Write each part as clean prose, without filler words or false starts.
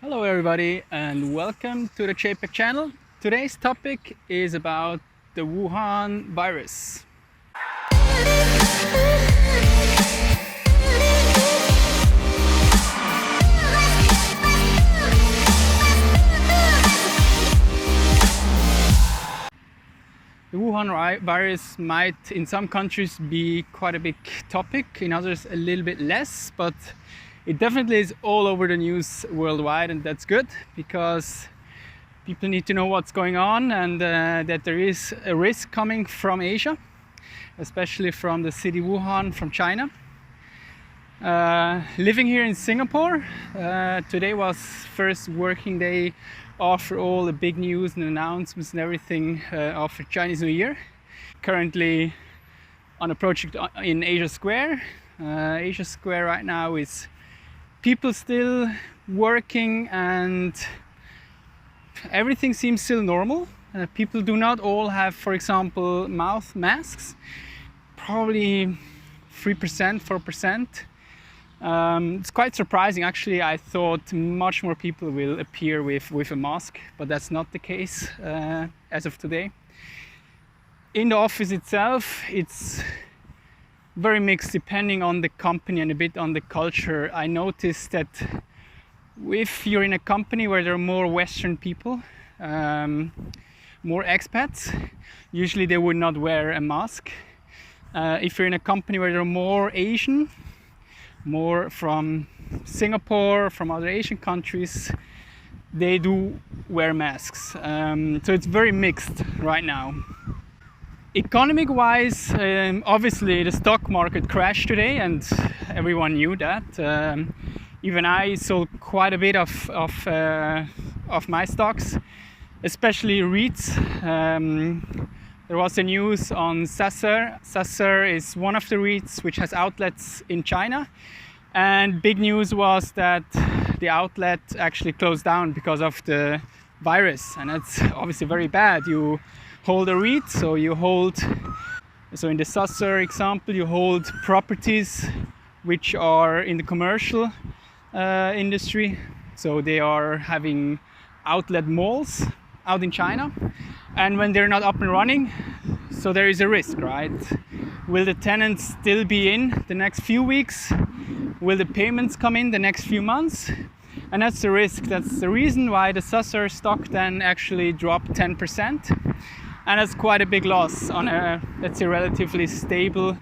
Hello everybody and welcome to the Expat channel. Today's topic is about the Wuhan virus. The Wuhan virus might in some countries be quite a big topic, in others a little bit less, but it definitely is all over the news worldwide, and that's good because people need to know what's going on and that there is a risk coming from Asia, especially from the city Wuhan, from China. Living here in Singapore, today was first working day after all the big news and announcements and everything after Chinese New Year. Currently on a project in Asia Square. Asia Square right now is people still working and everything seems still normal. People do not all have, for example, mouth masks. Probably 3%, 4%. It's quite surprising. Actually, I thought much more people will appear with a mask, but that's not the case as of today. In the office itself, it's very mixed depending on the company and a bit on the culture. I noticed that if you're in a company where there are more Western people, more expats, usually they would not wear a mask. If you're in a company where there are more Asian, more from Singapore, from other Asian countries, they do wear masks. So it's very mixed right now. Economic wise, obviously the stock market crashed today and everyone knew that. Even I sold quite a bit of my stocks, especially REITs. There was a news on Sasser. Sasser is one of the REITs which has outlets in China, and big news was that the outlet actually closed down because of the virus, and that's obviously very bad. You hold a REIT, so in the Sasser example, you hold properties which are in the commercial industry, so they are having outlet malls out in China, and when they're not up and running, so there is a risk, right? Will the tenants still be in the next few weeks? Will the payments come in the next few months? And that's the risk. That's the reason why the Sasser stock then actually dropped 10%, and that's quite a big loss on a, let's say, relatively stable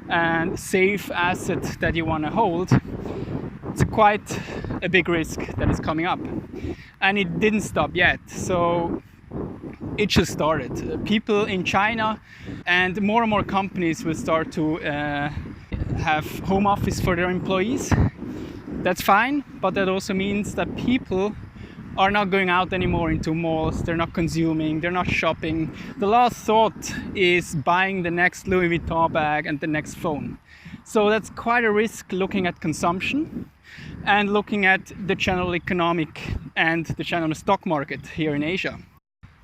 and safe asset that you want to hold. It's quite a big risk that is coming up, and it didn't stop yet. So it just started. People in China and more companies will start to have home office for their employees. That's fine, but that also means that people are not going out anymore into malls, they're not consuming, they're not shopping. The last thought is buying the next Louis Vuitton bag and the next phone. So that's quite a risk looking at consumption and looking at the general economic and the general stock market here in Asia.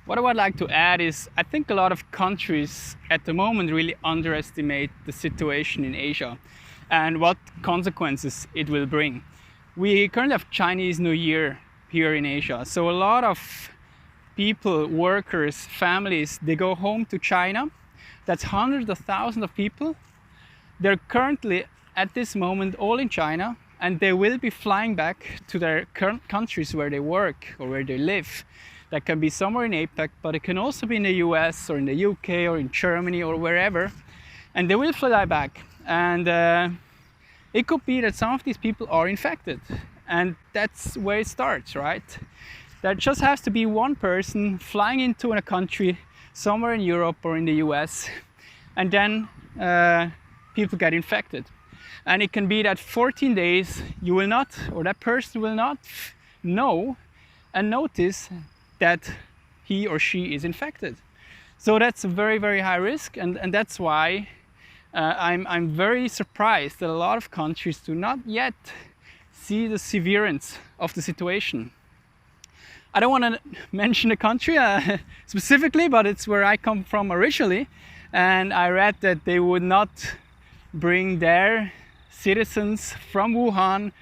What I would like to add is I think a lot of countries at the moment really underestimate the situation in Asia and what consequences it will bring. We currently have Chinese New Year here in Asia, so a lot of people, workers, families, they go home to China. That's hundreds of thousands of people. They're currently at this moment all in China, and they will be flying back to their current countries where they work or where they live. That can be somewhere in APAC, but it can also be in the US or in the UK or in Germany or wherever, and they will fly back. And it could be that some of these people are infected, and that's where it starts, right? There just has to be one person flying into a country somewhere in Europe or in the US, and then people get infected. And it can be that 14 days you will not, or that person will not know and notice that he or she is infected. So that's a very high risk, and that's why I'm very surprised that a lot of countries do not yet see the severance of the situation. I don't want to mention the country specifically, but it's where I come from originally, and I read that they would not bring their citizens from Wuhan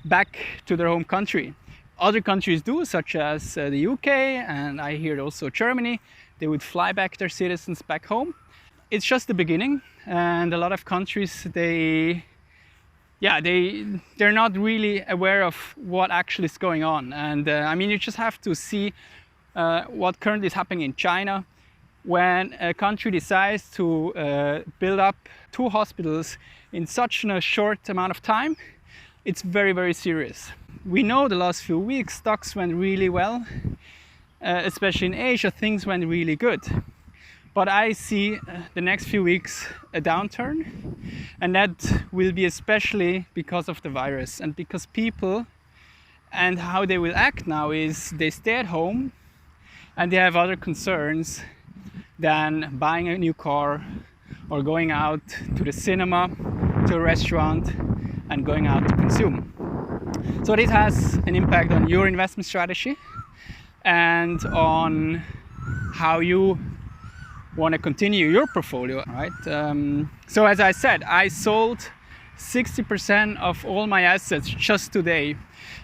back to their home country Other countries do, such as the UK, and I hear also Germany. They would fly back their citizens back home. It's just the beginning, and a lot of countries, they're not really aware of what actually is going on. And I mean, you just have to see what currently is happening in China. When a country decides to build up 2 hospitals in such a short amount of time, it's very, very serious. We know the last few weeks stocks went really well, especially in Asia, things went really good. But I see the next few weeks a downturn, and that will be especially because of the virus, and because people, and how they will act now is they stay at home and they have other concerns than buying a new car or going out to the cinema, to a restaurant, and going out to consume. So this has an impact on your investment strategy and on how you want to continue your portfolio, right? So as I said, I sold 60% of all my assets just today.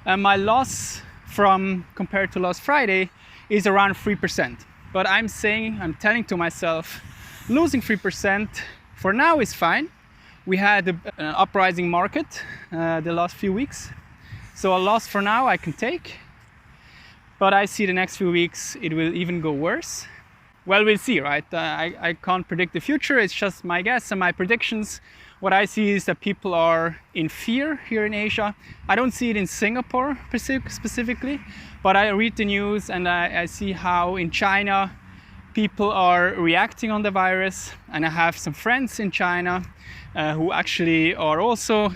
And my loss compared to last Friday is around 3%. But I'm telling to myself, losing 3% for now is fine. We had an uprising market the last few weeks. So a loss for now I can take. But I see the next few weeks it will even go worse. Well, we'll see, right? I can't predict the future. It's just my guess and my predictions. What I see is that people are in fear here in Asia. I don't see it in Singapore specifically, but I read the news and I see how in China people are reacting on the virus. And I have some friends in China who actually are also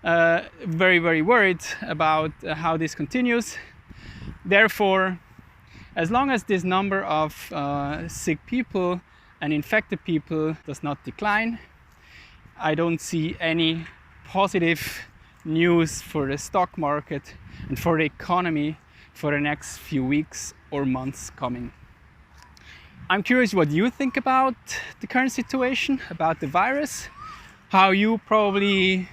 very, very worried about how this continues. Therefore, as long as this number of sick people and infected people does not decline, I don't see any positive news for the stock market and for the economy for the next few weeks or months coming. I'm curious what you think about the current situation, about the virus, how you probably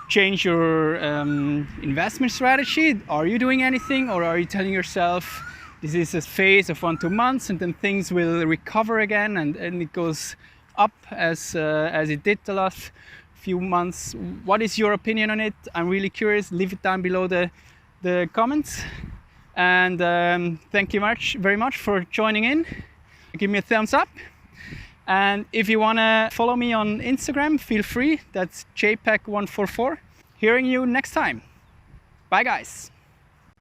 change your investment strategy. Are you doing anything, or are you telling yourself this is a phase of 1-2 months and then things will recover again and it goes up as it did the last few months? What is your opinion on it? I'm really curious. Leave it down below the comments. And thank you very much for joining in. Give me a thumbs up. And if you want to follow me on Instagram, feel free. That's JPEG144. Hearing you next time. Bye, guys.